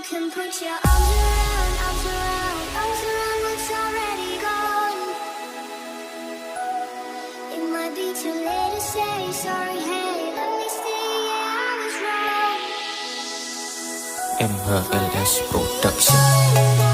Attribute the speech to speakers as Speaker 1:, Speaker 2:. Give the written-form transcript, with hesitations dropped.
Speaker 1: can put your arms around, arms around, arms around what's already gone. It might be too late to say sorry, hey, let me see, yeah, I was wrong.
Speaker 2: MHLS Production.